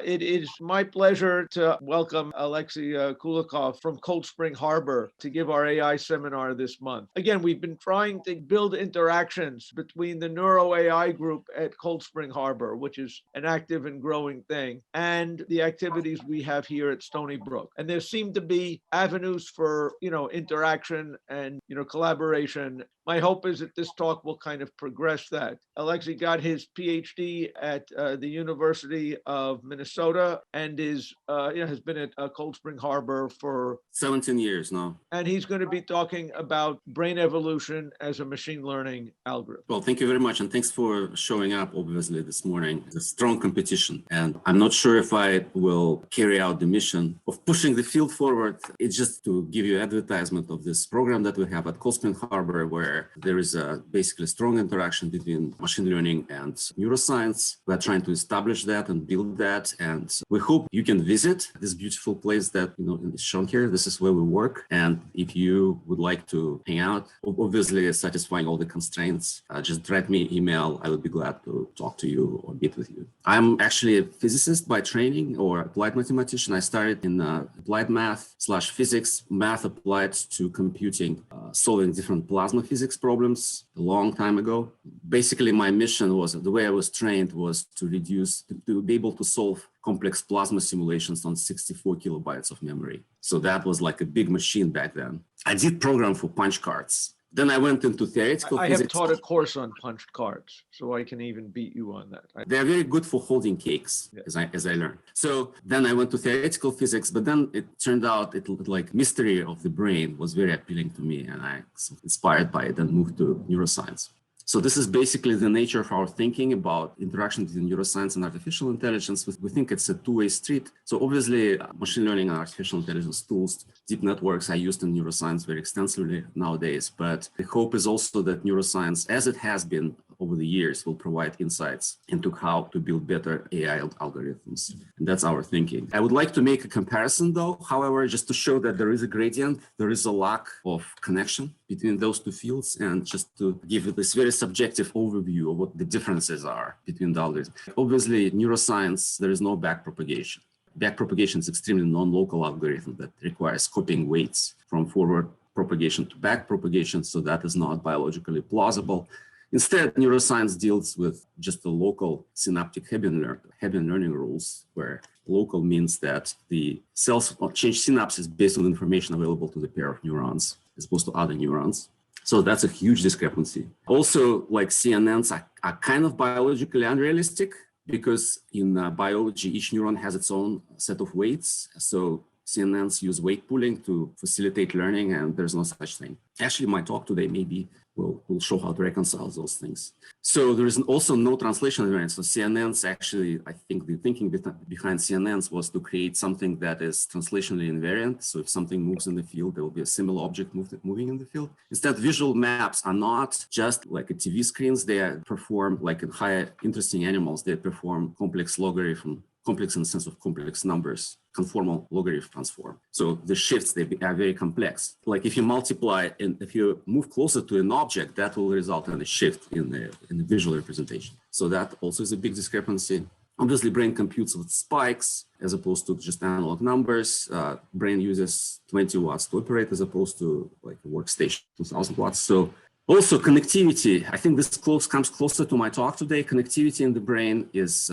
It is my pleasure to welcome Alexei Kulikov from Cold Spring Harbor to give our AI seminar this month. Again, we've been trying to build interactions between the NeuroAI group at Cold Spring Harbor, which is an active and growing thing, and the activities we have here at Stony Brook. And there seem to be avenues for, interaction and, collaboration. My hope is that this talk will kind of progress that. Alexei got his PhD at the University of Minnesota and has been at Cold Spring Harbor for 17 years now. And he's going to be talking about brain evolution as a machine learning algorithm. Well, thank you very much. And thanks for showing up, obviously, this morning. It's a strong competition. And I'm not sure if I will carry out the mission of pushing the field forward. It's just to give you advertisement of this program that we have at Cold Spring Harbor, where there is a basically strong interaction between machine learning and neuroscience. We're trying to establish that and build that. And we hope you can visit this beautiful place that is shown here. This is where we work. And if you would like to hang out, obviously satisfying all the constraints, just write me an email. I would be glad to talk to you or meet with you. I'm actually a physicist by training or applied mathematician. I started in applied math/physics, math applied to computing, solving different plasma physics problems a long time ago. Basically, my mission was, the way I was trained was to be able to solve complex plasma simulations on 64 kilobytes of memory. So that was like a big machine back then. I did program for punch cards. Then I went into theoretical physics. I have taught a course on punched cards, so I can even beat you on that. They're very good for holding cakes, as I learned. So then I went to theoretical physics, but then it turned out like mystery of the brain was very appealing to me, and I was inspired by it and moved to neuroscience. So this is basically the nature of our thinking about interaction between neuroscience and artificial intelligence. We think it's a two-way street. So obviously, machine learning and artificial intelligence tools, deep networks are used in neuroscience very extensively nowadays. But the hope is also that neuroscience, as it has been over the years, will provide insights into how to build better AI algorithms. And that's our thinking. I would like to make a comparison, though, however, just to show that there is a gradient, there is a lack of connection between those two fields, and just to give you this very subjective overview of what the differences are between the algorithms. Obviously, neuroscience, there is no backpropagation. Backpropagation is extremely non-local algorithm that requires copying weights from forward propagation to back propagation, so that is not biologically plausible. Instead, neuroscience deals with just the local synaptic Hebbian learning rules, where local means that the cells change synapses based on information available to the pair of neurons, as opposed to other neurons. So that's a huge discrepancy. Also, like CNNs are kind of biologically unrealistic, because in biology, each neuron has its own set of weights. So CNNs use weight pooling to facilitate learning, and there's no such thing. Actually, my talk today maybe will show how to reconcile those things. So there is also no translation invariance. So CNNs actually, I think the thinking behind CNNs was to create something that is translationally invariant. So if something moves in the field, there will be a similar object moving in the field. Instead, visual maps are not just like a TV screens. They perform, like in higher interesting animals, they perform complex logarithm, complex in the sense of complex numbers, conformal logarithm transform. So the shifts, they are very complex. Like if you multiply and if you move closer to an object, that will result in a shift in the visual representation. So that also is a big discrepancy. Obviously, brain computes with spikes as opposed to just analog numbers. Brain uses 20 watts to operate as opposed to like a workstation, 2000 watts. So also connectivity, I think this comes closer to my talk today. Connectivity in the brain is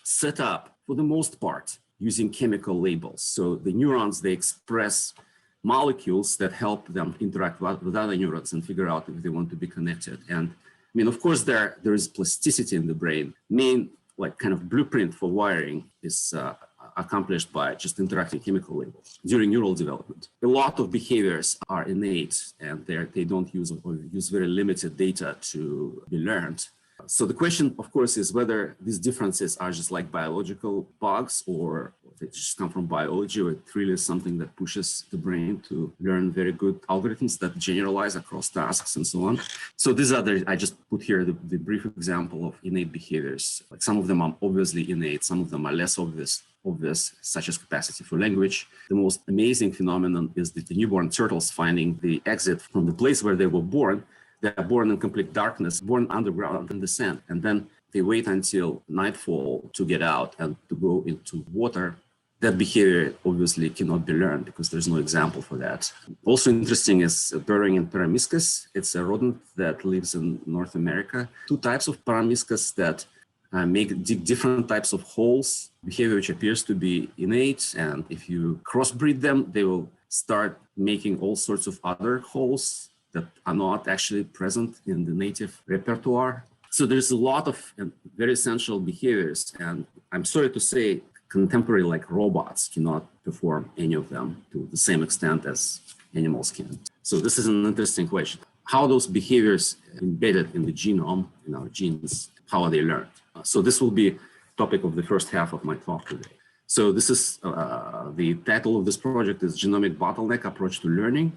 set up for the most part using chemical labels. So the neurons, they express molecules that help them interact with other neurons and figure out if they want to be connected. And I mean, of course, there is plasticity in the brain. Main like kind of blueprint for wiring is accomplished by just interacting chemical labels during neural development. A lot of behaviors are innate, and they don't use or use very limited data to be learned. So the question, of course, is whether these differences are just like biological bugs, or they just come from biology, or it really is something that pushes the brain to learn very good algorithms that generalize across tasks and so on. So these are I just put here the brief example of innate behaviors. Like some of them are obviously innate, some of them are less obvious, such as capacity for language. The most amazing phenomenon is that the newborn turtles finding the exit from the place where they were born. They are born in complete darkness, born underground in the sand. And then they wait until nightfall to get out and to go into water, that behavior obviously cannot be learned because there's no example for that. Also interesting is burrowing Paramiscus. It's a rodent that lives in North America. Two types of Paramiscus that dig different types of holes, behavior which appears to be innate. And if you crossbreed them, they will start making all sorts of other holes that are not actually present in the native repertoire. So there's a lot of very essential behaviors. And I'm sorry to say, contemporary like robots cannot perform any of them to the same extent as animals can. So this is an interesting question. How are those behaviors embedded in the genome, in our genes, how are they learned? So this will be topic of the first half of my talk today. So this is the title of this project is Genomic Bottleneck Approach to Learning.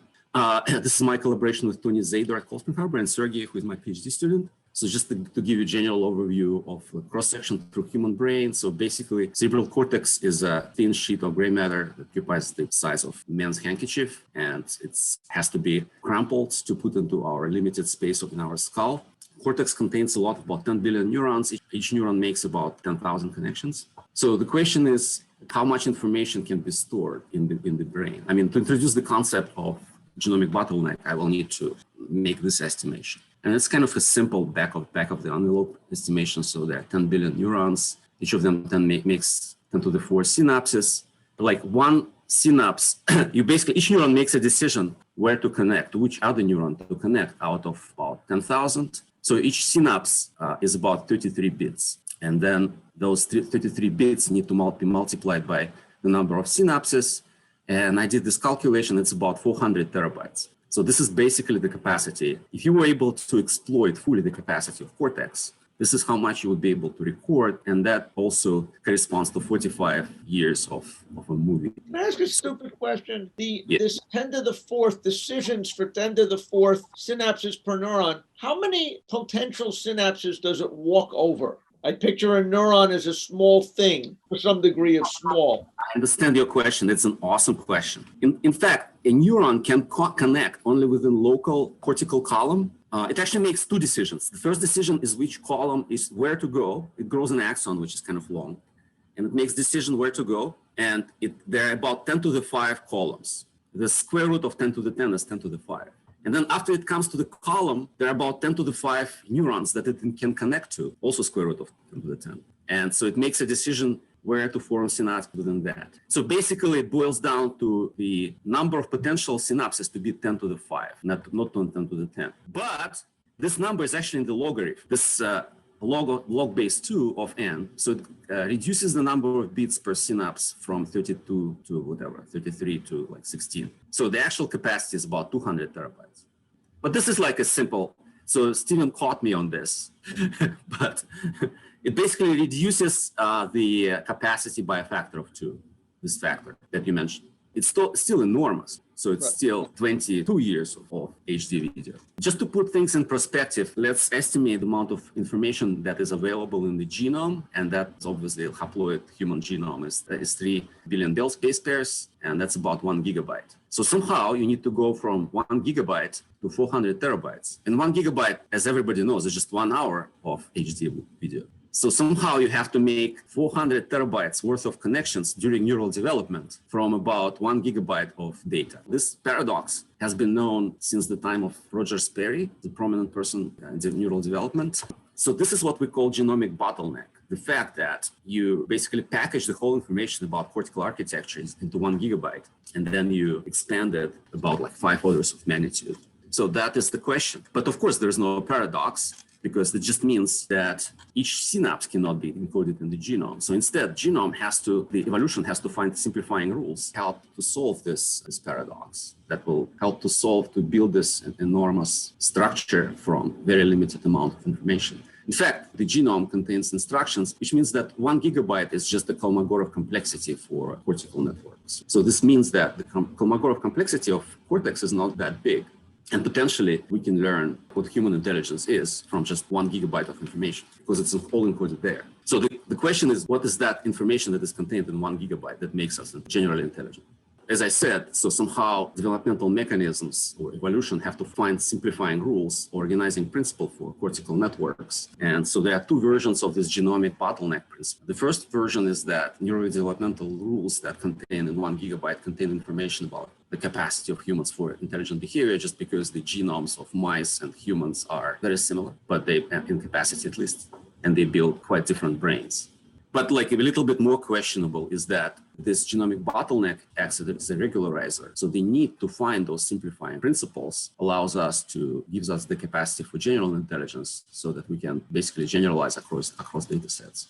This is my collaboration with Tony Zador at Cold Spring Harbor and Sergey, who is my PhD student. So just to give you a general overview of cross-section through human brain. So basically, cerebral cortex is a thin sheet of gray matter that occupies the size of a man's handkerchief, and it has to be crumpled to put into our limited space in our skull. Cortex contains a lot, about 10 billion neurons. Each neuron makes about 10,000 connections. So the question is, how much information can be stored in the brain? I mean, to introduce the concept of genomic bottleneck, I will need to make this estimation. And it's kind of a simple back of the envelope estimation. So there are 10 billion neurons. Each of them then makes 10 to the 4 synapses. Like one synapse, each neuron makes a decision where to connect, to which other neuron to connect out of about 10,000. So each synapse is about 33 bits. And then those 33 bits need to be multiplied by the number of synapses. And I did this calculation, it's about 400 terabytes. So this is basically the capacity. If you were able to exploit fully the capacity of cortex, this is how much you would be able to record. And that also corresponds to 45 years of a movie. Can I ask a stupid question? This 10 to the 4th decisions for 10 to the 4th synapses per neuron, how many potential synapses does it walk over? I picture a neuron as a small thing, to some degree of small. I understand your question. It's an awesome question. In fact, a neuron can connect only within local cortical column. It actually makes two decisions. The first decision is which column is where to go. It grows an axon, which is kind of long, and it makes decision where to go. And there are about 10 to the 5 columns. The square root of 10 to the 10 is 10 to the 5. And then after it comes to the column, there are about 10 to the 5 neurons that it can connect to, also square root of 10 to the 10. And so it makes a decision where to form synapses within that. So basically it boils down to the number of potential synapses to be 10 to the 5, not 10 to the 10. But this number is actually in the logarithm. This log base 2 of n. So it reduces the number of bits per synapse from 32 to whatever, 33 to like 16. So the actual capacity is about 200 terabytes. But this is like a simple, so Stephen caught me on this, but it basically reduces the capacity by a factor of 2, this factor that you mentioned. It's still enormous. So it's still 22 years of HD video. Just to put things in perspective, let's estimate the amount of information that is available in the genome. And that's obviously a haploid human genome is 3 billion base pairs, and that's about 1 gigabyte. So somehow you need to go from 1 gigabyte to 400 terabytes. And 1 gigabyte, as everybody knows, is just 1 hour of HD video. So somehow you have to make 400 terabytes worth of connections during neural development from about 1 gigabyte of data. This paradox has been known since the time of Roger Sperry, the prominent person in neural development. So this is what we call genomic bottleneck. The fact that you basically package the whole information about cortical architectures into 1 gigabyte, and then you expand it about like 5 orders of magnitude. So that is the question. But of course, there's no paradox, because it just means that each synapse cannot be encoded in the genome. So instead, the evolution has to find simplifying rules, help to solve this paradox that will help to build this enormous structure from very limited amount of information. In fact, the genome contains instructions, which means that 1 gigabyte is just the Kolmogorov complexity for cortical networks. So this means that the Kolmogorov complexity of cortex is not that big. And potentially, we can learn what human intelligence is from just 1 gigabyte of information, because it's all encoded there. So the question is, what is that information that is contained in 1 gigabyte that makes us generally intelligent? as I said, so somehow developmental mechanisms or evolution have to find simplifying rules, organizing principle for cortical networks. And so there are two versions of this genomic bottleneck principle. The first version is that neurodevelopmental rules that contain in 1 gigabyte contain information about the capacity of humans for intelligent behavior, just because the genomes of mice and humans are very similar, but they, in capacity at least, and they build quite different brains. But like a little bit more questionable is that this genomic bottleneck acts as a regularizer. So the need to find those simplifying principles gives us the capacity for general intelligence so that we can basically generalize across data sets.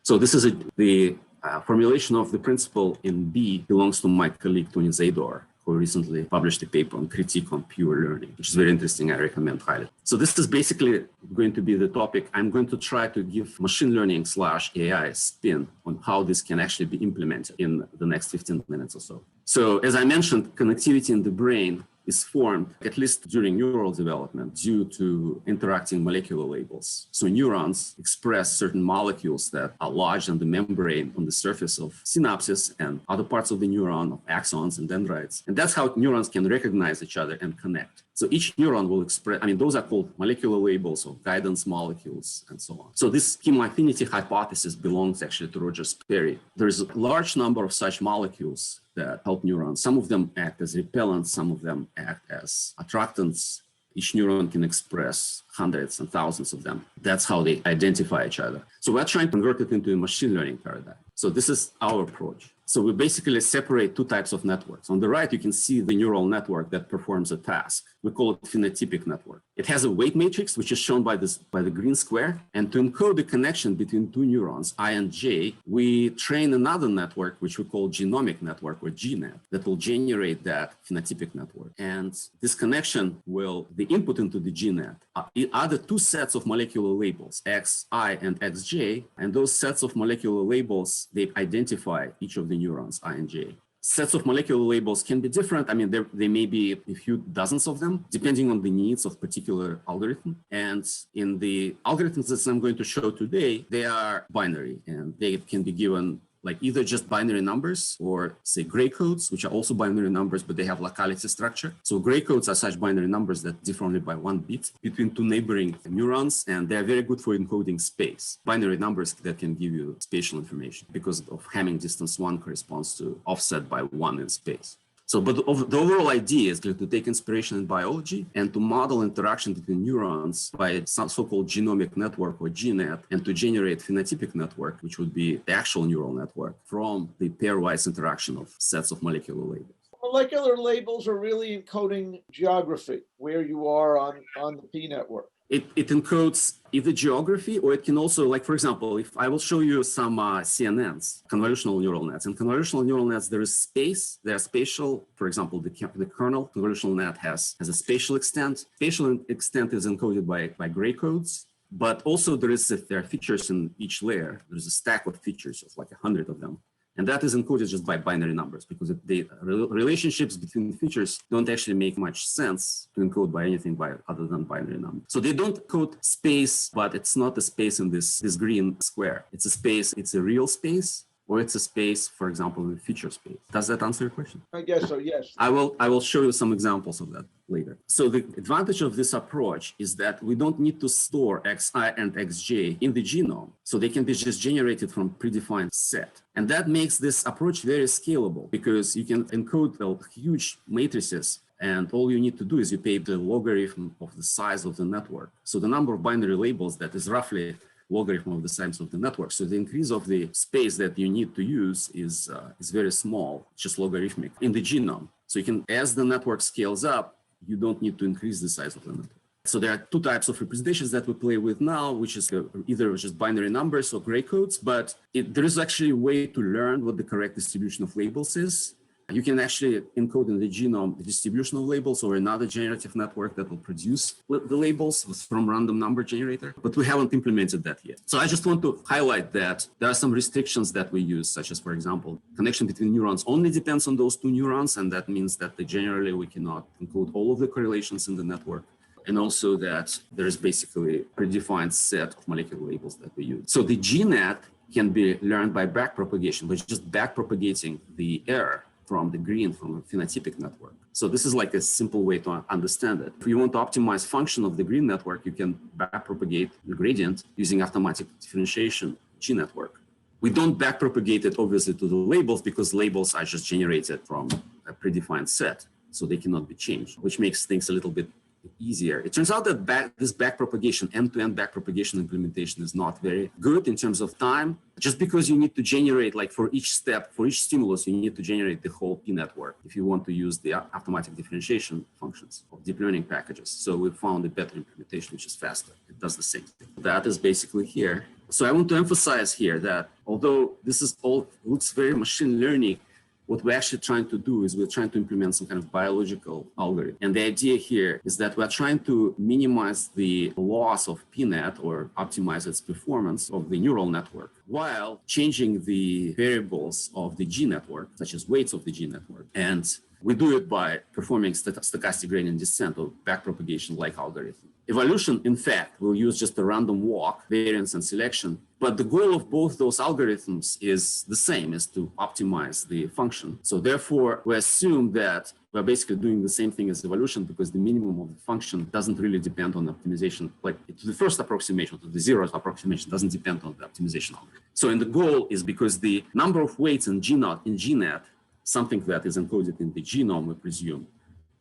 So this is the formulation of the principle in B belongs to my colleague, Tony Zador, who recently published a paper on critique on pure learning, which is very interesting. I recommend highly. So this is basically going to be the topic. I'm going to try to give machine learning / AI spin on how this can actually be implemented in the next 15 minutes or so. So as I mentioned, connectivity in the brain is formed, at least during neural development, due to interacting molecular labels. So neurons express certain molecules that are lodged on the membrane on the surface of synapses and other parts of the neuron, of axons and dendrites. And that's how neurons can recognize each other and connect. So each neuron will express, those are called molecular labels or guidance molecules and so on. So this chemoaffinity hypothesis belongs actually to Roger Sperry. There is a large number of such molecules that help neurons. Some of them act as repellents, some of them act as attractants. Each neuron can express hundreds and thousands of them. That's how they identify each other. So we're trying to convert it into a machine learning paradigm. So this is our approach. So we basically separate two types of networks. On the right, you can see the neural network that performs a task. We call it phenotypic network. It has a weight matrix, which is shown by the green square. And to encode the connection between two neurons, I and J, we train another network, which we call genomic network or GNet, that will generate that phenotypic network. And this connection the input into the GNet are the two sets of molecular labels, XI and XJ. And those sets of molecular labels, they identify each of the neurons, I and J. Sets of molecular labels can be different. There may be a few dozens of them, depending on the needs of particular algorithm. And in the algorithms that I'm going to show today, they are binary, and they can be given like either just binary numbers or say gray codes, which are also binary numbers, but they have locality structure. So gray codes are such binary numbers that differ only by 1 bit between two neighboring neurons, and they're very good for encoding space. Binary numbers that can give you spatial information because of Hamming distance 1 corresponds to offset by 1 in space. So, but the overall idea is to take inspiration in biology and to model interaction between neurons by some so-called genomic network or GNet, and to generate phenotypic network, which would be the actual neural network from the pairwise interaction of sets of molecular labels. Molecular labels are really encoding geography, where you are on the P network. It encodes either geography, or it can also, like, for example, if I will show you some CNNs, convolutional neural nets. In convolutional neural nets, there is space, they are spatial. For example, the kernel convolutional net has a spatial extent. Spatial extent is encoded by gray codes, but also there are features in each layer. There's a stack of features of like 100 of them. And that is encoded just by binary numbers, because the relationships between features don't actually make much sense to encode by anything other than binary numbers. So they don't code space, but it's not a space in this green square. It's a space, it's a real space, or it's a space, for example, in feature space. Does that answer your question? I guess so, yes. I will show you some examples of that later. So the advantage of this approach is that we don't need to store XI and XJ in the genome. So they can be just generated from predefined set. And that makes this approach very scalable, because you can encode huge matrices, and all you need to do is you pay the logarithm of the size of the network. So the number of binary labels, that is roughly logarithm of the size of the network. So the increase of the space that you need to use is very small, just logarithmic in the genome. So you can, as the network scales up, you don't need to increase the size of the network. So there are two types of representations that we play with now, which is either just binary numbers or gray codes, but there is actually a way to learn what the correct distribution of labels is. You can actually encode in the genome the distribution of labels, or another generative network that will produce the labels from random number generator, but we haven't implemented that yet. So I just want to highlight that there are some restrictions that we use, such as, for example, connection between neurons only depends on those two neurons, and that means that generally we cannot encode all of the correlations in the network. And also that there is basically a predefined set of molecular labels that we use. So the GNet can be learned by backpropagation, but just backpropagating the error from the green from a phenotypic network. So this is like a simple way to understand it. If you want to optimize function of the green network, you can backpropagate the gradient using automatic differentiation G network. We don't backpropagate it obviously to the labels because labels are just generated from a predefined set, so they cannot be changed, which makes things a little bit easier. It turns out that this backpropagation, end-to-end backpropagation implementation is not very good in terms of time, just because you need to generate, like for each step, for each stimulus, you need to generate the whole P network if you want to use the automatic differentiation functions of deep learning packages. So we found a better implementation, which is faster. It does the same thing. That is basically here. So I want to emphasize here that although this is all looks very machine learning, what we're actually trying to do is we're trying to implement some kind of biological algorithm. And the idea here is that we're trying to minimize the loss of PNet or optimize its performance of the neural network while changing the variables of the G network, such as weights of the G network. And we do it by performing stochastic gradient descent or backpropagation like algorithm. Evolution, in fact, will use just a random walk, variance and selection. But the goal of both those algorithms is the same, is to optimize the function. So therefore, we assume that we're basically doing the same thing as evolution because the minimum of the function doesn't really depend on optimization. Like to the first approximation, to the zeroth approximation, doesn't depend on the optimization algorithm. So and the goal is because the number of weights in GNet, something that is encoded in the genome, we presume,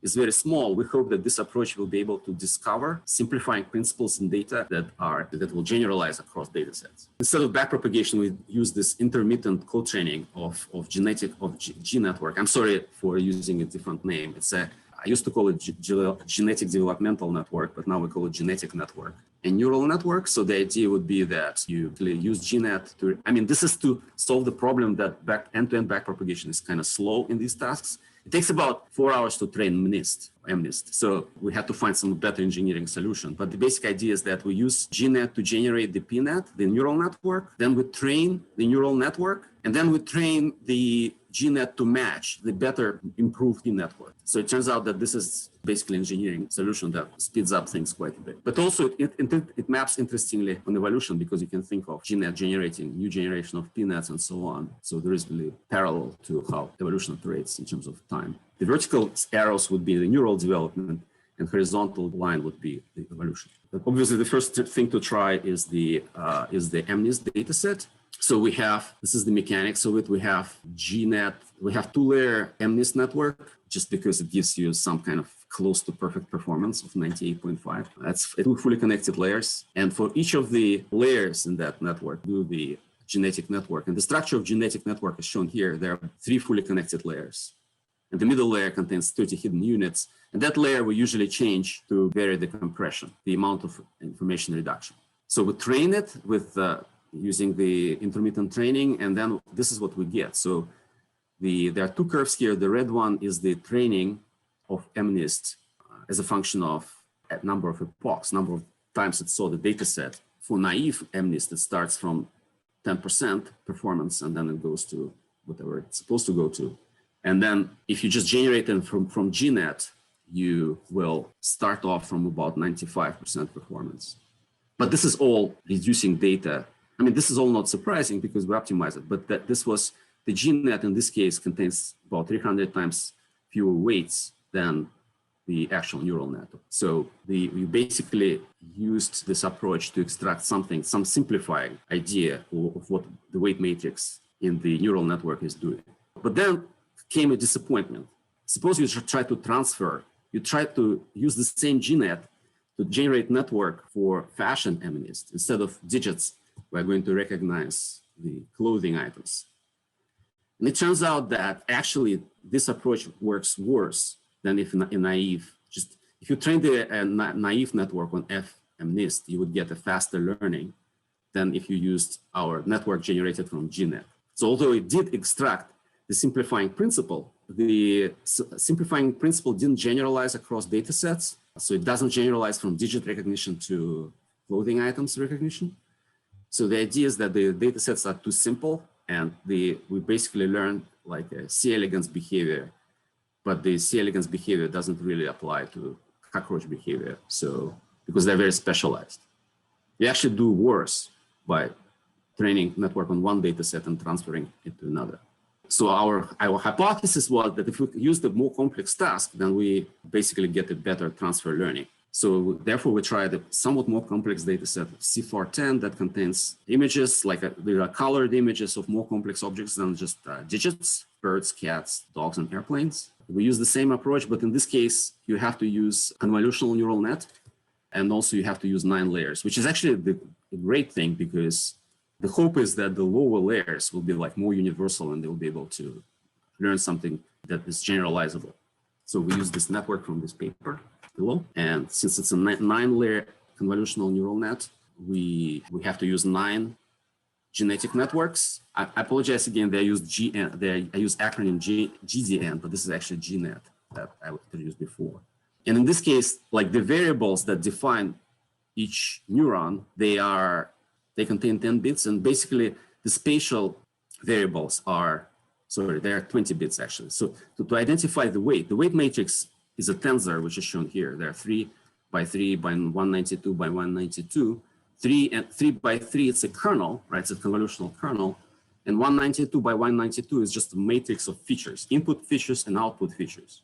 is very small. We hope that this approach will be able to discover simplifying principles in data that will generalize across data sets. Instead of backpropagation, we use this intermittent co-training of G network. I'm sorry for using a different name. I used to call it genetic developmental network, but now we call it genetic network and neural network. So the idea would be that you use GNet to, this is to solve the problem that end-to-end backpropagation is kind of slow in these tasks. It takes about 4 hours to train MNIST. So we had to find some better engineering solution. But the basic idea is that we use GNet to generate the PNet, the neural network. Then we train the neural network. And then we train the GNet to match the better improved P network. So it turns out that this is basically engineering solution that speeds up things quite a bit. But also it maps interestingly on evolution because you can think of GNet generating new generation of PNets and so on. So there is really parallel to how evolution operates in terms of time. The vertical arrows would be the neural development and horizontal line would be the evolution. But obviously the first thing to try is the MNIST data set. So this is the mechanics of it. We have GNet, we have 2-layer MNIST network, just because it gives you some kind of close to perfect performance of 98.5. That's 2 fully connected layers. And for each of the layers in that network, do the genetic network. And the structure of genetic network is shown here. There are 3 fully connected layers. And the middle layer contains 30 hidden units. And that layer we usually change to vary the compression, the amount of information reduction. So we train it with using the intermittent training, and then this is what we get. So there are 2 curves here. The red one is the training of MNIST as a function of a number of epochs, number of times it saw the data set. For naive MNIST, it starts from 10% performance, and then it goes to whatever it's supposed to go to. And then if you just generate them from GNet, you will start off from about 95% performance. But this is all reducing data. This is all not surprising because we optimize it, but this was the GNet in this case contains about 300 times fewer weights than the actual neural network. So we basically used this approach to extract some simplifying idea of what the weight matrix in the neural network is doing. But then came a disappointment. Suppose you try to use the same GNet to generate network for fashion MNIST. Instead of digits, we're going to recognize the clothing items. And it turns out that actually this approach works worse than if in naive. Just if you train the naive network on FMNIST, you would get a faster learning than if you used our network generated from GNet. So although it did extract the simplifying principle, the simplifying principle didn't generalize across data sets. So it doesn't generalize from digit recognition to clothing items recognition. So the idea is that the data sets are too simple, and we basically learn like a C. elegans behavior, but the C. elegans behavior doesn't really apply to cockroach behavior. So because they're very specialized, you actually do worse by training network on one data set and transferring it to another. So our hypothesis was that if we use the more complex task, then we basically get a better transfer learning. So therefore, we tried a somewhat more complex data set, CIFAR-10, that contains images, there are colored images of more complex objects than just digits, birds, cats, dogs, and airplanes. We use the same approach, but in this case, you have to use convolutional neural net, and also you have to use 9 layers, which is actually a great thing, because the hope is that the lower layers will be like more universal and they'll be able to learn something that is generalizable. So we use this network from this paper below. And since it's a 9-layer convolutional neural net, we have to use 9 genetic networks. I apologize again, I use acronym GDN, but this is actually GNet that I introduced before. And in this case, like the variables that define each neuron, they contain 10 bits, and basically the spatial variables they are 20 bits actually. So to identify the weight matrix is a tensor, which is shown here. There are 3 by 3 by 192 by 192. 3 by 3, it's a kernel, right? It's a convolutional kernel. And 192 by 192 is just a matrix of features, input features and output features.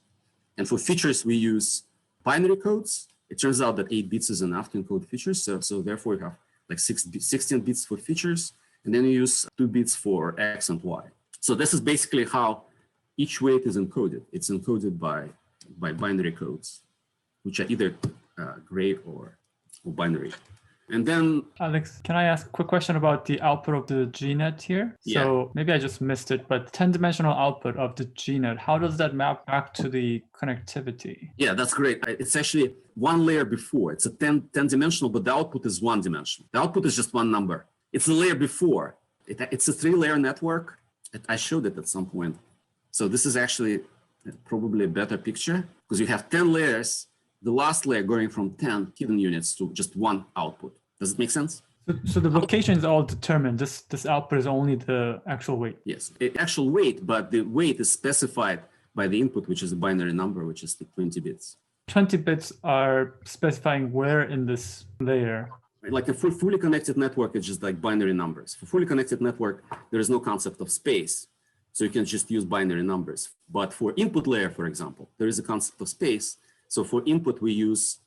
And for features, we use binary codes. It turns out that 8 bits is enough to encode features. So therefore, you have like 16 bits for features, and then you use 2 bits for X and Y. So this is basically how each weight is encoded. It's encoded by binary codes, which are either gray or binary. And then, Alex, can I ask a quick question about the output of the GNet here? Yeah. So maybe I just missed it, but 10-dimensional output of the GNet, how does that map back to the connectivity? Yeah, that's great. It's actually one layer before. It's a 10-dimensional, but the output is one-dimensional. The output is just one number. It's a layer before. It's a 3-layer network. I showed it at some point. So this is actually probably a better picture, because you have 10 layers, the last layer going from 10 hidden units to just one output. Does it make sense? So the location is all determined. This output is only the actual weight. Yes, actual weight, but the weight is specified by the input, which is a binary number, which is the 20 bits. 20 bits are specifying where in this layer. Like a fully connected network, it's just like binary numbers. For fully connected network, there is no concept of space. So you can just use binary numbers. But for input layer, for example, there is a concept of space. So for input, we use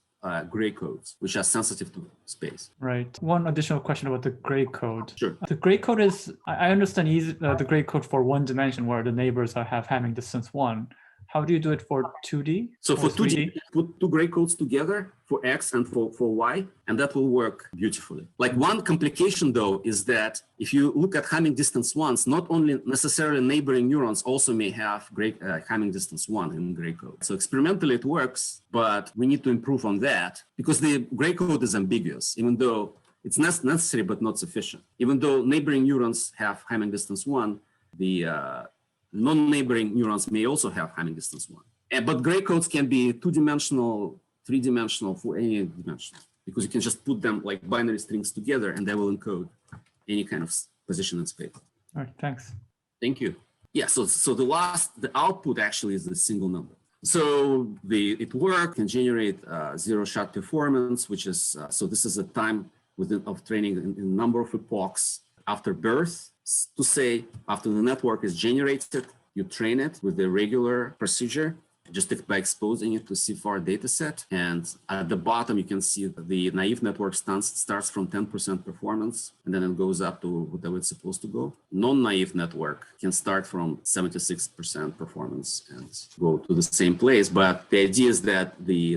gray codes, which are sensitive to space. Right. One additional question about the gray code. Sure. The gray code is, I understand the gray code for one dimension where the neighbors have Hamming distance 1. How do you do it for 2D? So for 2D, put 2 gray codes together for X and for Y, and that will work beautifully. Like one complication though is that if you look at Hamming distance 1s, not only necessarily neighboring neurons also may have Hamming distance 1 in gray code. So experimentally it works, but we need to improve on that because the gray code is ambiguous, even though it's necessary but not sufficient. Even though neighboring neurons have Hamming distance 1, the non-neighboring neurons may also have Hamming distance 1. But gray codes can be 2-dimensional, 3-dimensional, for any dimension, because you can just put them like binary strings together and they will encode any kind of position in space. All right, thanks. Thank you. Yeah, so the output actually is a single number. So it worked, can generate zero-shot performance, which is, so this is a time of training in a number of epochs after birth. To say, after the network is generated, you train it with the regular procedure, just by exposing it to CIFAR dataset. And at the bottom, you can see that the naive network starts from 10% performance, and then it goes up to whatever it's supposed to go. Non-naive network can start from 76% performance and go to the same place. But the idea is that the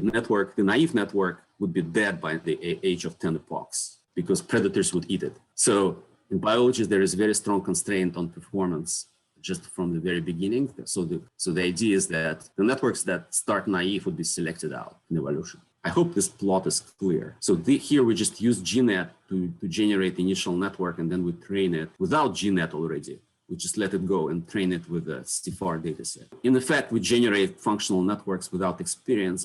naive network would be dead by the age of 10 epochs because predators would eat it. So in biology, there is very strong constraint on performance just from the very beginning. So the idea is that the networks that start naive would be selected out in evolution. I hope this plot is clear. So here we just use GNet to generate the initial network, and then we train it without GNet already. We just let it go and train it with a CIFAR dataset. In effect, we generate functional networks without experience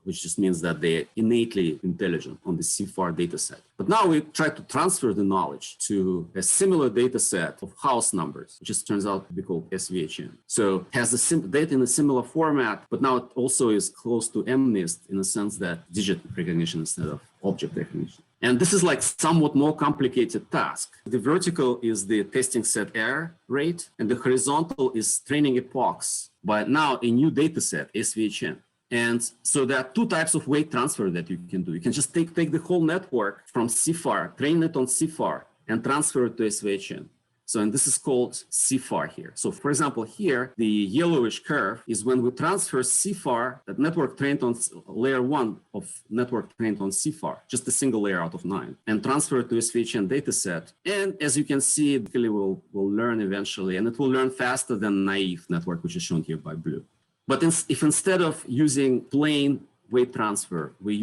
which just means that they're innately intelligent on the CIFAR dataset. But now we try to transfer the knowledge to a similar dataset of house numbers, which just turns out to be called SVHN. So it has the data in a similar format, but now it also is close to MNIST in the sense that digit recognition instead of object recognition. And this is like somewhat more complicated task. The vertical is the testing set error rate, and the horizontal is training epochs, but now a new data set, SVHN. And so there are two types of weight transfer that you can do. You can just take the whole network from CFAR, train it on CFAR, and transfer it to SVHN. So, and this is called CFAR here. So for example, here, the yellowish curve is when we transfer CFAR, that network trained on layer 1 of network trained on CFAR, just a single layer out of 9, and transfer it to SVHN dataset. And as you can see, it will learn eventually, and it will learn faster than naive network, which is shown here by blue. But if instead of using plain weight transfer, we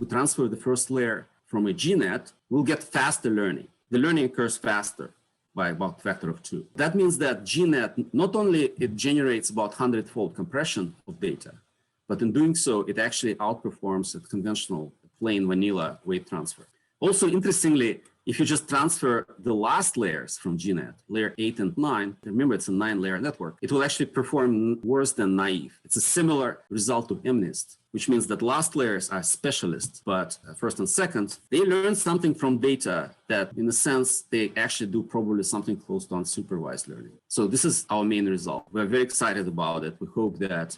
transfer the first layer from a GNet, we'll get faster learning. The learning occurs faster by about a factor of 2. That means that GNet, not only it generates about 100-fold compression of data, but in doing so, it actually outperforms a conventional plain vanilla weight transfer. Also, interestingly, if you just transfer the last layers from GNet, layer 8 and 9, remember it's a 9-layer network, it will actually perform worse than naive. It's a similar result to MNIST, which means that last layers are specialists, but first and second, they learn something from data that, in a sense, they actually do probably something close to unsupervised learning. So this is our main result. We're very excited about it. We hope that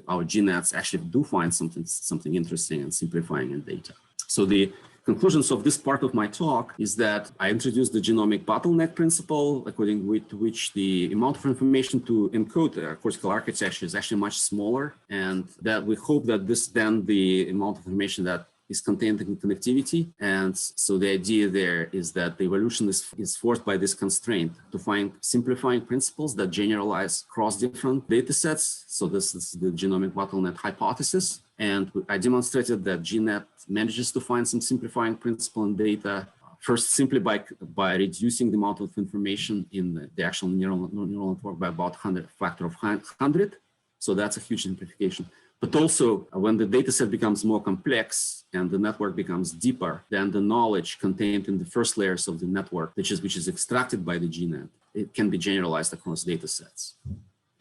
our GNets actually do find something interesting and simplifying in data. So the conclusions of this part of my talk is that I introduced the genomic bottleneck principle, according to which the amount of information to encode a cortical architecture is actually much smaller, and that we hope that then the amount of information that is contained in connectivity. And so the idea there is that the evolution is forced by this constraint to find simplifying principles that generalize across different data sets. So this is the genomic bottleneck hypothesis. And I demonstrated that GNet manages to find some simplifying principle in data, first simply by reducing the amount of information in the actual neural network by about factor of 100. So that's a huge simplification. But also, when the data set becomes more complex and the network becomes deeper, then the knowledge contained in the first layers of the network, which is extracted by the GNet, it can be generalized across data sets,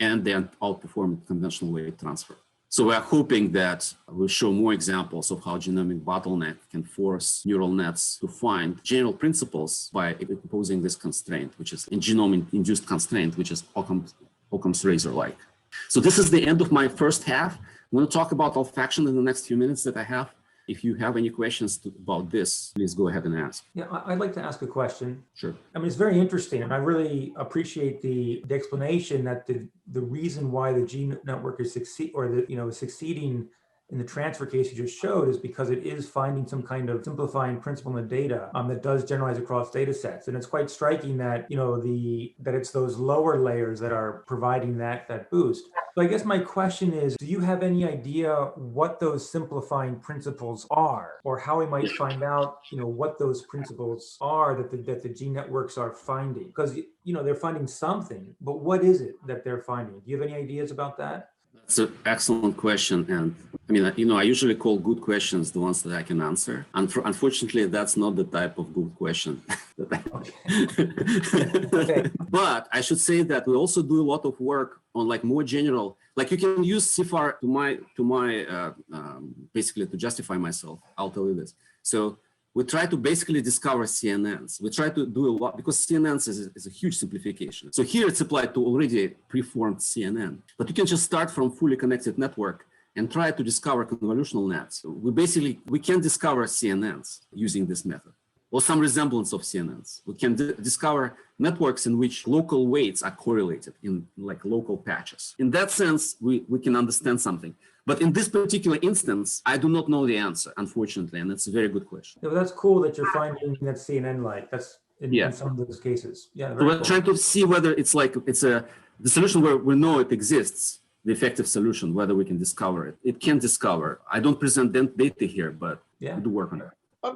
and then outperform conventional weight transfer. So we are hoping that we'll show more examples of how genomic bottleneck can force neural nets to find general principles by imposing this constraint, which is a genome-induced constraint, which is Occam's razor-like. So this is the end of my first half. I'm going to talk about olfaction in the next few minutes that I have. If you have any questions about this, please go ahead and ask. Yeah, I'd like to ask a question. Sure. I mean, it's very interesting, and I really appreciate the explanation that the reason why the gene network is succeeding in the transfer case you just showed is because it is finding some kind of simplifying principle in the data that does generalize across data sets. And it's quite striking that, that it's those lower layers that are providing that boost. So I guess my question is, do you have any idea what those simplifying principles are, or how we might find out, what those principles are that the gene networks are finding? Because, they're finding something, but what is it that they're finding? Do you have any ideas about that? That's an excellent question. And I mean, I usually call good questions the ones that I can answer. Unfortunately, that's not the type of good question. Okay. But I should say that we also do a lot of work on more general, you can use CFAR to my basically to justify myself. I'll tell you this. So we try to basically discover CNNs. We try to do a lot because CNNs is a huge simplification. So here it's applied to already preformed CNN, but you can just start from fully connected network and try to discover convolutional nets. We can discover CNNs using this method, or some resemblance of CNNs. We can discover networks in which local weights are correlated in local patches. In that sense, we can understand something. But in this particular instance, I do not know the answer, unfortunately, and it's a very good question. Yeah, well, that's cool that you're finding that CNN-like. That's in some of those cases. Yeah, so we're trying to see whether it's the solution where we know it exists, the effective solution, whether we can discover it. It can discover. I don't present data here, but we do work on it.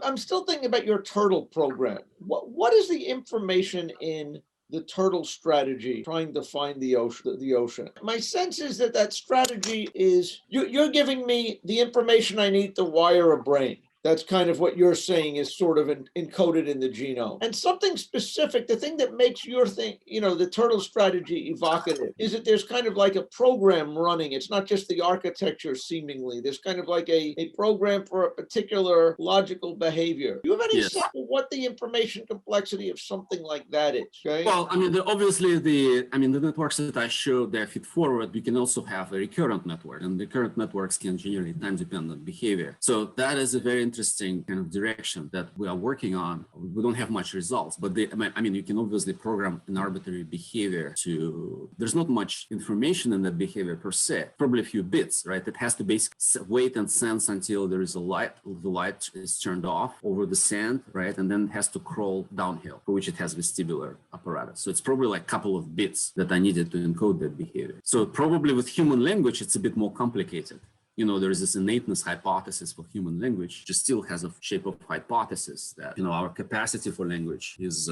I'm still thinking about your turtle program. What is the information in the turtle strategy trying to find the ocean? My sense is that strategy is you're giving me the information I need to wire a brain. That's kind of what you're saying is sort of encoded in the genome. And something specific, the thing that makes your thing, the turtle strategy evocative, is that there's kind of like a program running. It's not just the architecture, seemingly. There's kind of like a program for a particular logical behavior. Do you have any Yes. sense of what the information complexity of something like that is? Okay? Well, I mean, obviously, the networks that I showed, they're feed forward. We can also have a recurrent network, and recurrent networks can generate time-dependent behavior. So that is a very interesting kind of direction that we are working on. We don't have much results, but you can obviously program an arbitrary behavior to, there's not much information in that behavior per se, probably a few bits, right? It has to basically wait and sense until there is a light, the light is turned off over the sand, right? And then it has to crawl downhill, for which it has vestibular apparatus. So it's probably like a couple of bits that I needed to encode that behavior. So probably with human language, it's a bit more complicated. There is this innateness hypothesis for human language, which still has a shape of hypothesis that, our capacity for language is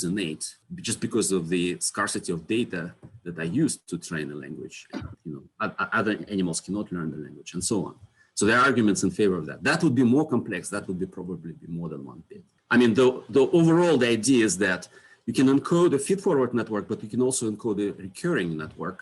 innate just because of the scarcity of data that I used to train a language. Other animals cannot learn the language and so on. So there are arguments in favor of that. That would be more complex. That would probably be more than one bit. I mean, though overall, the idea is that you can encode a feed-forward network, but you can also encode a recurring network.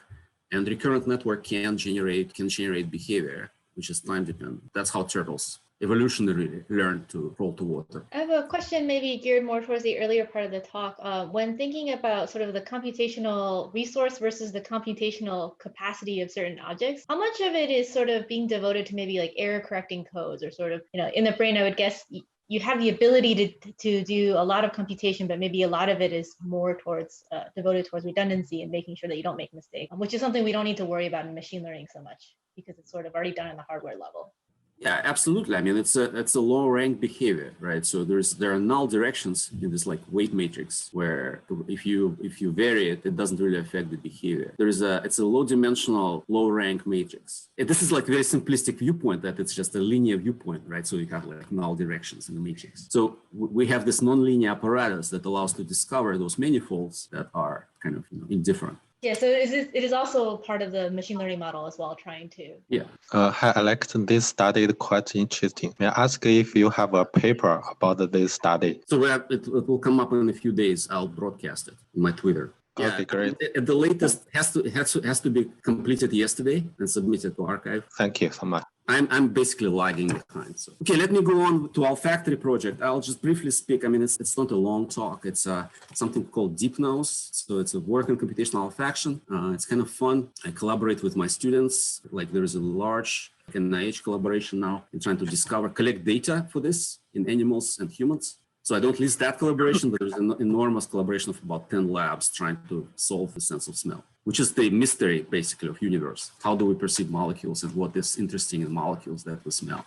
And recurrent network can generate behavior, which is time dependent. That's how turtles evolutionarily learn to crawl to water. I have a question maybe geared more towards the earlier part of the talk. When thinking about sort of the computational resource versus the computational capacity of certain objects, how much of it is sort of being devoted to maybe like error correcting codes or sort of, in the brain, I would guess you have the ability to do a lot of computation, but maybe a lot of it is more towards devoted towards redundancy and making sure that you don't make mistakes, which is something we don't need to worry about in machine learning so much because it's sort of already done on the hardware level. Yeah, absolutely. I mean, it's a low rank behavior, right? So there are null directions in this like weight matrix where if you vary it, it doesn't really affect the behavior. It's a low dimensional, low rank matrix. This is like a very simplistic viewpoint that it's just a linear viewpoint, right? So you have like null directions in the matrix. So we have this nonlinear apparatus that allows to discover those manifolds that are kind of indifferent. Yeah, so it is also part of the machine learning model as well, trying to. Yeah. Hi, Alex. This study is quite interesting. May I ask if you have a paper about this study? So it will come up in a few days. I'll broadcast it in my Twitter. Yeah, okay, great. At the latest, has to be completed yesterday and submitted to archive. Thank you so much. I'm basically lagging behind. So okay, let me go on to our factory project. I'll just briefly speak. I mean, it's not a long talk. It's something called DeepNose. So it's a work in computational olfaction. It's kind of fun. I collaborate with my students. Like there is a large NIH collaboration now in trying to collect data for this in animals and humans. So I don't list that collaboration, but there's an enormous collaboration of about 10 labs trying to solve the sense of smell, which is the mystery, basically, of universe. How do we perceive molecules and what is interesting in molecules that we smell?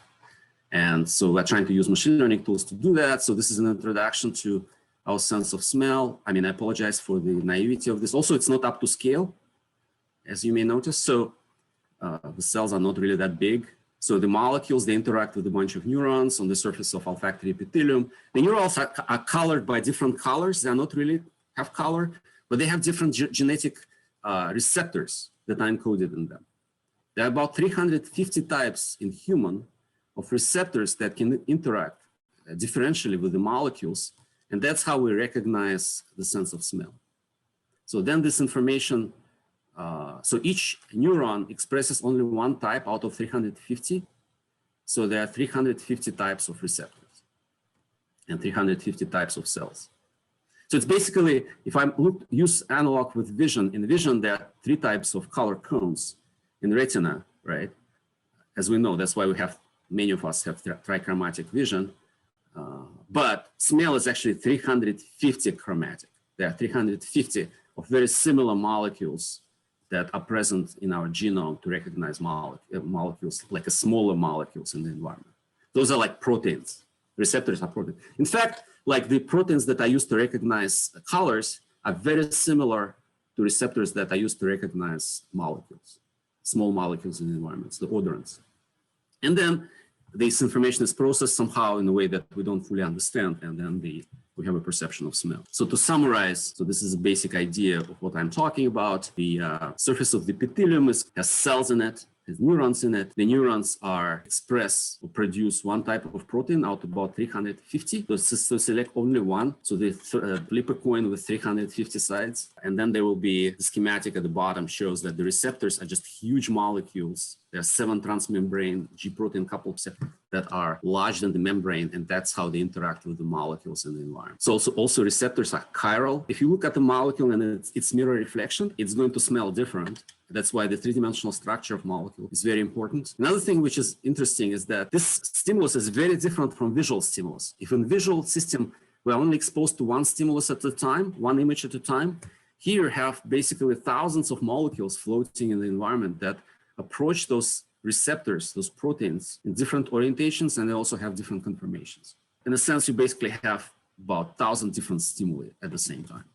And so we're trying to use machine learning tools to do that. So this is an introduction to our sense of smell. I mean, I apologize for the naivety of this. Also, it's not up to scale, as you may notice. So the cells are not really that big. So the molecules, they interact with a bunch of neurons on the surface of olfactory epithelium. The neurons are colored by different colors. They're not really have color, but they have different genetic receptors that are encoded in them. There are about 350 types in human of receptors that can interact differentially with the molecules. And that's how we recognize the sense of smell. So then this information, so each neuron expresses only one type out of 350. So there are 350 types of receptors and 350 types of cells. So it's basically, if I use analog with vision, in vision there are 3 types of color cones in retina, right? As we know, that's why many of us have trichromatic vision. But smell is actually 350 chromatic. There are 350 of very similar molecules that are present in our genome to recognize molecules, like smaller molecules in the environment. Those are like proteins. Receptors are proteins. In fact, like the proteins that I use to recognize colors are very similar to receptors that I use to recognize molecules, small molecules in the environments, the odorants. And then this information is processed somehow in a way that we don't fully understand, and then we have a perception of smell. So to summarize, so this is a basic idea of what I'm talking about. The surface of the epithelium has cells in it, has neurons in it. The neurons are express or produce one type of protein out of about 350. So select only one. So they flip a coin with 350 sides. And then there will be the schematic at the bottom shows that the receptors are just huge molecules. There are 7 transmembrane G protein coupled receptors that are lodged in the membrane, and that's how they interact with the molecules in the environment. So also receptors are chiral. If you look at the molecule and its mirror reflection, it's going to smell different. That's why the 3-dimensional structure of molecule is very important. Another thing which is interesting is that this stimulus is very different from visual stimulus. If in visual system, we're only exposed to one stimulus at a time, one image at a time, here you have basically thousands of molecules floating in the environment that approach those receptors, those proteins, in different orientations, and they also have different conformations. In a sense, you basically have about 1,000 different stimuli at the same time,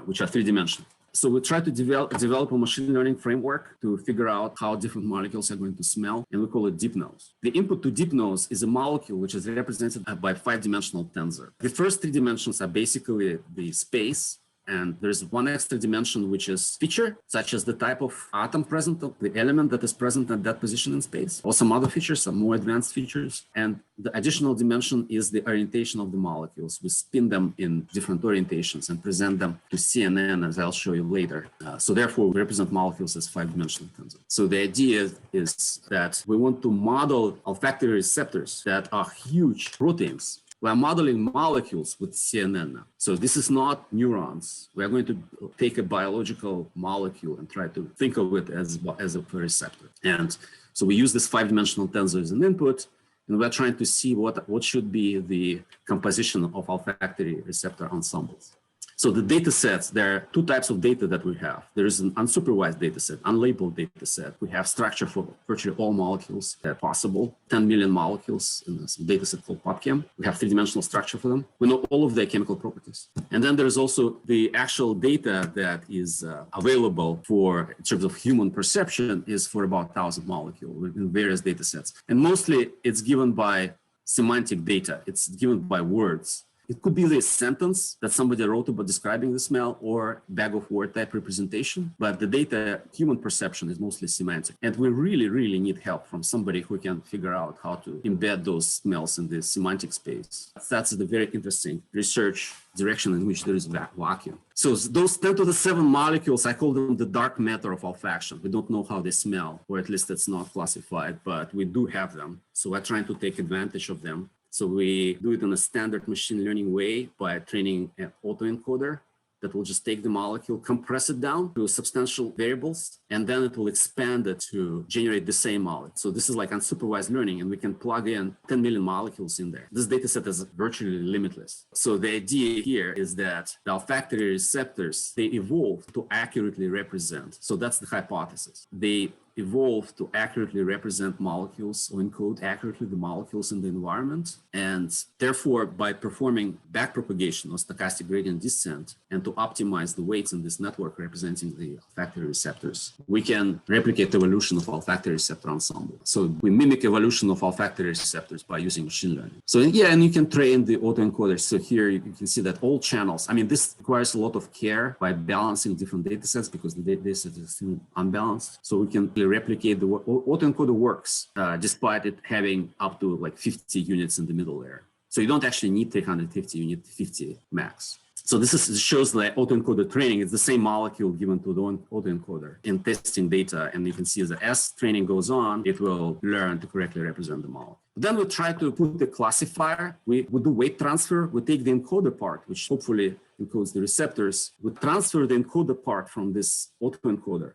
which are 3-dimensional. So we try to develop a machine learning framework to figure out how different molecules are going to smell, and we call it deep nose. The input to deep nose is a molecule which is represented by 5-dimensional tensor. The first 3 dimensions are basically the space, and there's one extra dimension, which is feature, such as the type of atom present, the element that is present at that position in space, or some other features, some more advanced features. And the additional dimension is the orientation of the molecules. We spin them in different orientations and present them to CNN, as I'll show you later. So therefore, we represent molecules as 5-dimensional tensor. So the idea is that we want to model olfactory receptors that are huge proteins. We are modeling molecules with CNN now. So this is not neurons. We are going to take a biological molecule and try to think of it as a receptor. And so we use this 5-dimensional tensor as an input, and we're trying to see what should be the composition of olfactory receptor ensembles. So the data sets, there are 2 types of data that we have. There is an unsupervised data set, unlabeled data set. We have structure for virtually all molecules that are possible, 10 million molecules in this data set called PubChem. We have 3-dimensional structure for them. We know all of their chemical properties. And then there's also the actual data that is available for, in terms of human perception, is for about 1,000 molecules in various data sets. And mostly it's given by semantic data. It's given by words. It could be the sentence that somebody wrote about describing the smell or bag of word type representation, but the data, human perception is mostly semantic. And we really, really need help from somebody who can figure out how to embed those smells in the semantic space. That's the very interesting research direction in which there is vacuum. So those 10 to the 7 molecules, I call them the dark matter of olfaction. We don't know how they smell, or at least it's not classified, but we do have them. So we're trying to take advantage of them. So we do it in a standard machine learning way by training an autoencoder that will just take the molecule, compress it down to substantial variables, and then it will expand it to generate the same molecule. So this is like unsupervised learning, and we can plug in 10 million molecules in there. This data set is virtually limitless. So the idea here is that the olfactory receptors, they evolve to accurately represent. So that's the hypothesis. They evolve to accurately represent molecules or encode accurately the molecules in the environment. And therefore, by performing backpropagation or stochastic gradient descent and to optimize the weights in this network representing the olfactory receptors, we can replicate the evolution of olfactory receptor ensemble. So we mimic evolution of olfactory receptors by using machine learning. So yeah, and you can train the autoencoders. So here you can see that all channels, I mean, this requires a lot of care by balancing different data sets because the data set is still unbalanced. So we can replicate the autoencoder works despite it having up to like 50 units in the middle there. So you don't actually need 350, you need 50 max. So this shows the autoencoder training. It's the same molecule given to the autoencoder in testing data. And you can see as training goes on, it will learn to correctly represent the molecule. Then we try to put the classifier. We do weight transfer. We take the encoder part, which hopefully encodes the receptors. We transfer the encoder part from this autoencoder.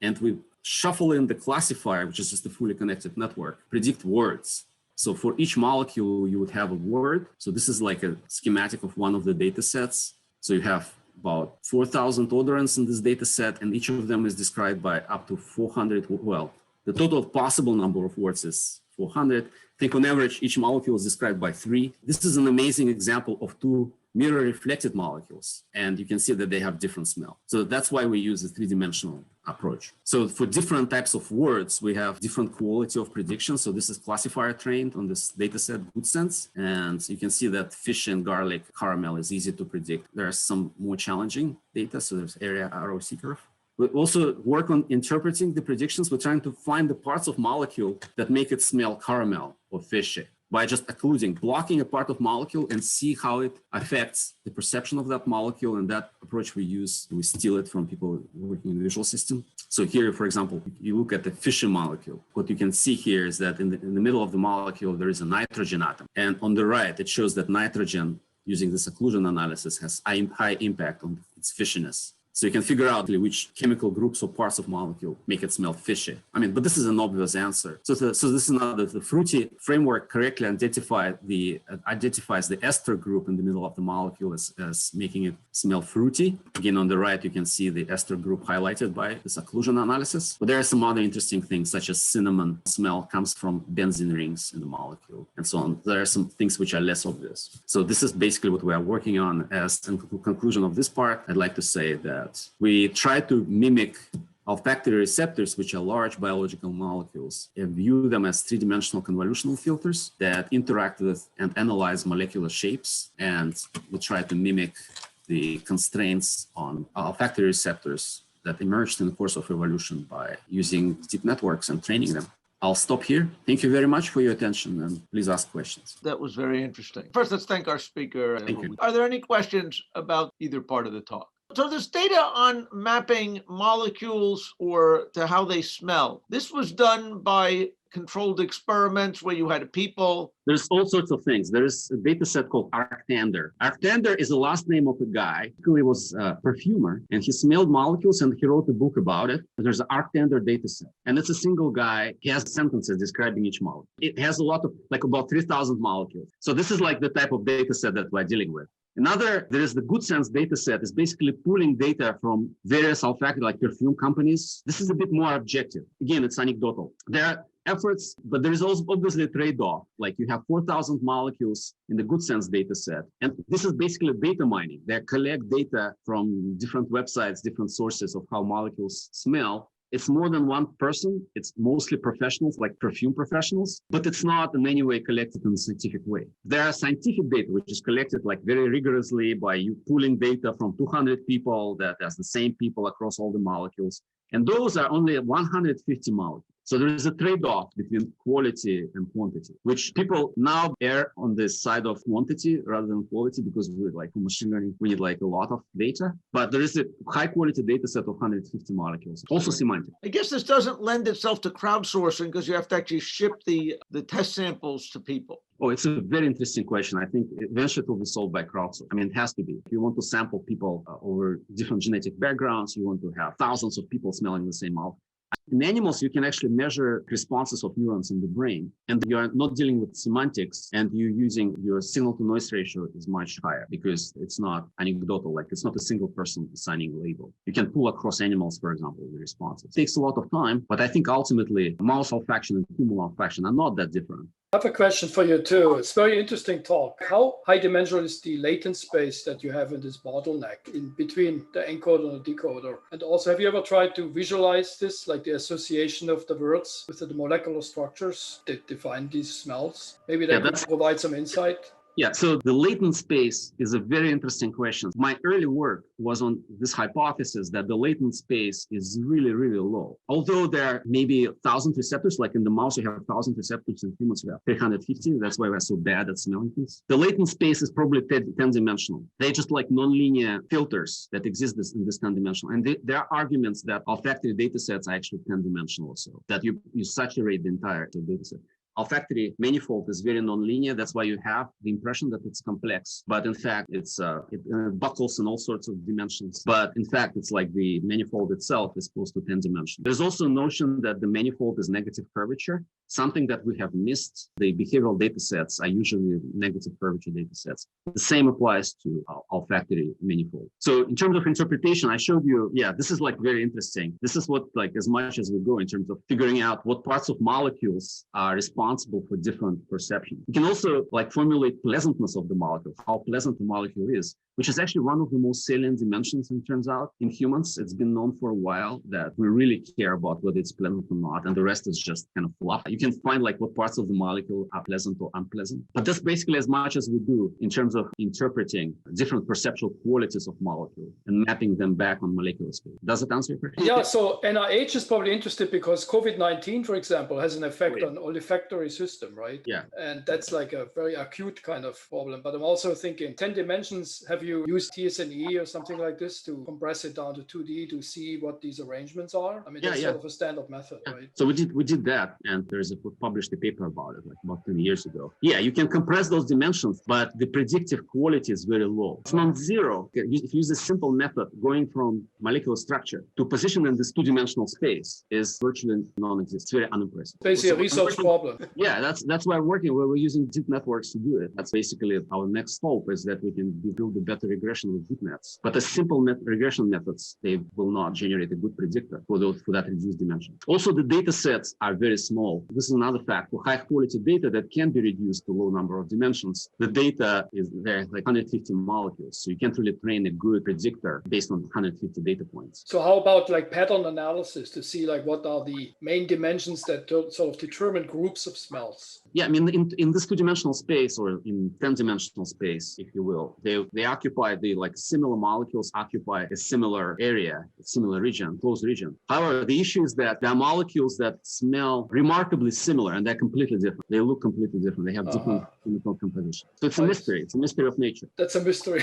And we shuffle in the classifier, which is just a fully connected network, predict words. So for each molecule, you would have a word. So this is like a schematic of one of the data sets. So you have about 4,000 odorants in this data set, and each of them is described by up to 400. Well, the total possible number of words is 400. I think on average, each molecule is described by 3. This is an amazing example of 2 mirror reflected molecules, and you can see that they have different smell. So that's why we use a 3-dimensional approach. So for different types of words, we have different quality of prediction. So this is classifier trained on this data set, good sense. And you can see that fish and garlic caramel is easy to predict. There are some more challenging data. So there's area ROC curve. We also work on interpreting the predictions. We're trying to find the parts of molecule that make it smell caramel or fishy by just occluding, blocking a part of molecule and see how it affects the perception of that molecule. And that approach we use, we steal it from people working in the visual system. So here, for example, you look at the fishy molecule. What you can see here is that in the middle of the molecule, there is a nitrogen atom. And on the right, it shows that nitrogen, using this occlusion analysis, has high impact on its fishiness. So you can figure out which chemical groups or parts of molecule make it smell fishy. I mean, but this is an obvious answer. So this is not the fruity framework correctly identifies the ester group in the middle of the molecule as making it smell fruity. Again, on the right, you can see the ester group highlighted by this occlusion analysis. But there are some other interesting things, such as cinnamon smell comes from benzene rings in the molecule and so on. There are some things which are less obvious. So this is basically what we are working on. As in conclusion of this part, I'd like to say that we try to mimic olfactory receptors, which are large biological molecules, and view them as three-dimensional convolutional filters that interact with and analyze molecular shapes. And we try to mimic the constraints on olfactory receptors that emerged in the course of evolution by using deep networks and training them. I'll stop here. Thank you very much for your attention, and please ask questions. That was very interesting. First, let's thank our speaker. Thank you. Are there any questions about either part of the talk? So this data on mapping molecules or to how they smell, this was done by controlled experiments where you had people. There's all sorts of things. There is a data set called Arctander. Arctander is the last name of a guy who was a perfumer, and he smelled molecules and he wrote a book about it. There's an Arctander data set, and it's a single guy. He has sentences describing each molecule. It has a lot of, like about 3,000 molecules. So this is like the type of data set that we're dealing with. There is the Good Sense data set. Is basically pulling data from various olfactory, like perfume companies. This is a bit more objective. Again, it's anecdotal. There are efforts, but there is also obviously a trade-off. Like you have 4,000 molecules in the Good Sense data set. And this is basically data mining. They collect data from different websites, different sources of how molecules smell. It's more than one person. It's mostly professionals, like perfume professionals, but it's not in any way collected in a scientific way. There are scientific data, which is collected like very rigorously by you pulling data from 200 people that has the same people across all the molecules. And those are only 150 molecules. So there is a trade-off between quality and quantity, which people now err on the side of quantity rather than quality, because we like for machine learning, we need like a lot of data. But there is a high-quality data set of 150 molecules, also semantic. I guess this doesn't lend itself to crowdsourcing because you have to actually ship the test samples to people. Oh, it's a very interesting question. I think eventually it will be solved by crowdsourcing. I mean, it has to be. If you want to sample people over different genetic backgrounds, you want to have thousands of people smelling the same molecule. In animals, you can actually measure responses of neurons in the brain, and you are not dealing with semantics, and you're using your signal to noise ratio is much higher because it's not anecdotal, like it's not a single person assigning a label. You can pull across animals, for example, the responses. It takes a lot of time, but I think ultimately mouse olfaction and human olfaction are not that different. I have a question for you too. It's very interesting talk. How high dimensional is the latent space that you have in this bottleneck in between the encoder and the decoder? And also, have you ever tried to visualize this, like the association of the words with the molecular structures that define these smells? Maybe that could provide some insight. Yeah, so the latent space is a very interesting question. My early work was on this hypothesis that the latent space is really, really low. Although there are maybe 1,000 receptors, like in the mouse, you have 1,000 receptors, in humans, we have 350. That's why we're so bad at smelling things. The latent space is probably 10-dimensional. They're just like nonlinear filters that exist in this 10-dimensional. And there are arguments that olfactory data sets are actually 10-dimensional also, that you saturate the entire data set. Olfactory manifold is very nonlinear. That's why you have the impression that it's complex. But in fact, it buckles in all sorts of dimensions. But in fact, it's like the manifold itself is close to 10 dimensions. There's also a notion that the manifold is negative curvature, something that we have missed. The behavioral data sets are usually negative curvature data sets. The same applies to olfactory manifold. So in terms of interpretation, I showed you, this is like very interesting. This is what, like, as much as we go in terms of figuring out what parts of molecules are responsible for different perceptions. You can also like formulate pleasantness of the molecule, how pleasant the molecule is. which is actually one of the most salient dimensions, it turns out, in humans. It's been known for a while that we really care about whether it's pleasant or not, and the rest is just kind of fluff. You can find like what parts of the molecule are pleasant or unpleasant, but that's basically as much as we do in terms of interpreting different perceptual qualities of molecules and mapping them back on molecular space. Does it answer your question? Yeah, so NIH is probably interested because COVID-19, for example, has an effect on olfactory system, right? Yeah. And that's like a very acute kind of problem. But I'm also thinking 10 dimensions, have you used TSNE or something like this to compress it down to 2D to see what these arrangements are? I mean, that's sort of a standard method, right? So we did that, and we published a paper about it like about 10 years ago. Yeah, you can compress those dimensions, but the predictive quality is very low. It's non-zero. If you use a simple method going from molecular structure to position in this two-dimensional space is virtually non-existent. It's very unimpressive. Basically a research problem. Yeah, that's why we're using deep networks to do it. That's basically our next hope, is that we can build a better regression with deep nets. But the simple regression methods, they will not generate a good predictor for that reduced dimension. Also, the data sets are very small. This is another fact. For high quality data that can be reduced to low number of dimensions, the data is there like 150 molecules. So you can't really train a good predictor based on 150 data points. So how about like pattern analysis to see like what are the main dimensions that sort of determine groups of smells? Yeah, I mean, in this two-dimensional space, or in 10-dimensional space, if you will, they occupy similar molecules occupy a similar area, a similar region, close region. However, the issue is that there are molecules that smell remarkably similar, and they're completely different. They look completely different. They have different chemical composition. So it's a mystery. It's a mystery of nature. That's a mystery.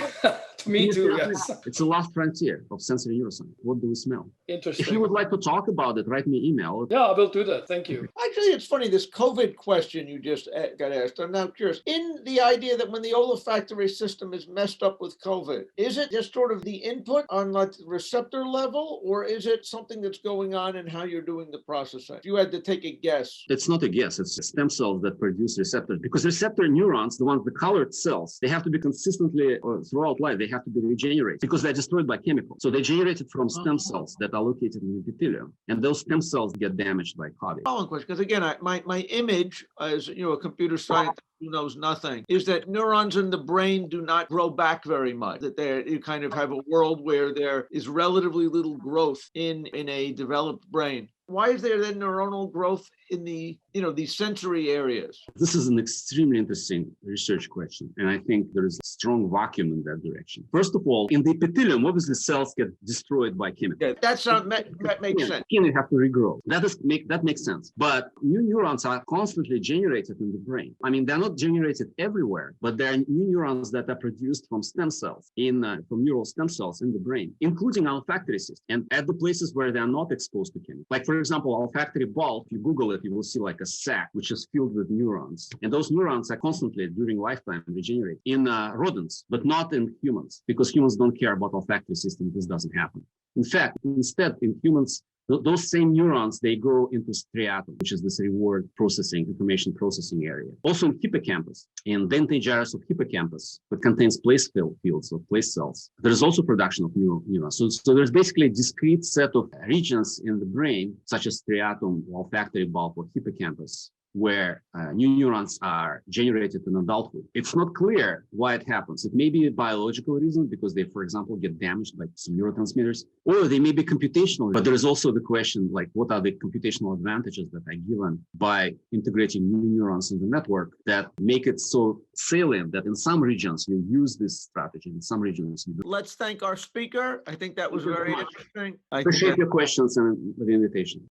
To me too, yes. It's the last frontier of sensory neuroscience. What do we smell? Interesting. If you would like to talk about it, write me an email. Yeah, I will do that. Thank you. Actually, it's funny, this COVID question you just got asked. I'm now curious. In the idea that when the olfactory system is messed up with COVID, is it just sort of the input on like the receptor level, or is it something that's going on in how you're doing the processing? If you had to take a guess. It's not a guess. It's stem cells that produce receptors, because receptor neurons, the ones, the colored cells, they have to be consistently throughout life, they have to be regenerated because they're destroyed by chemicals. So they're generated from stem cells that are located in the epithelium, and those stem cells get damaged by COVID. Following question, because again, my image as a computer scientist who knows nothing is that neurons in the brain do not grow back very much. That you kind of have a world where there is relatively little growth in a developed brain. Why is there then neuronal growth in the these sensory areas? This is an extremely interesting research question, and I think there is a strong vacuum in that direction. First of all, in the epithelium, obviously cells get destroyed by chemicals. Yeah, that makes sense. They have to regrow. That makes sense. But new neurons are constantly generated in the brain. I mean, they're not generated everywhere, but there are new neurons that are produced from stem cells from neural stem cells in the brain, including olfactory system, and at the places where they are not exposed to chemicals. Like for example, olfactory bulb. If you Google it, you will see like a sac which is filled with neurons, and those neurons are constantly during lifetime regenerate in rodents, but not in humans, because humans don't care about olfactory system. This doesn't happen. In fact, instead, in humans, those same neurons, they go into striatum, which is this reward processing, information processing area. Also in hippocampus, in dentate gyrus of hippocampus, that contains place fields of place cells, there is also production of neurons. So there's basically a discrete set of regions in the brain, such as striatum, olfactory bulb, or hippocampus, where new neurons are generated in adulthood. It's not clear why it happens. It may be a biological reason, because they, for example, get damaged by some neurotransmitters, or they may be computational. But there is also the question, like, what are the computational advantages that are given by integrating new neurons in the network that make it so salient that in some regions you use this strategy, in some regions you do. Let's thank our speaker. I think that was very interesting. I appreciate your questions and the invitation.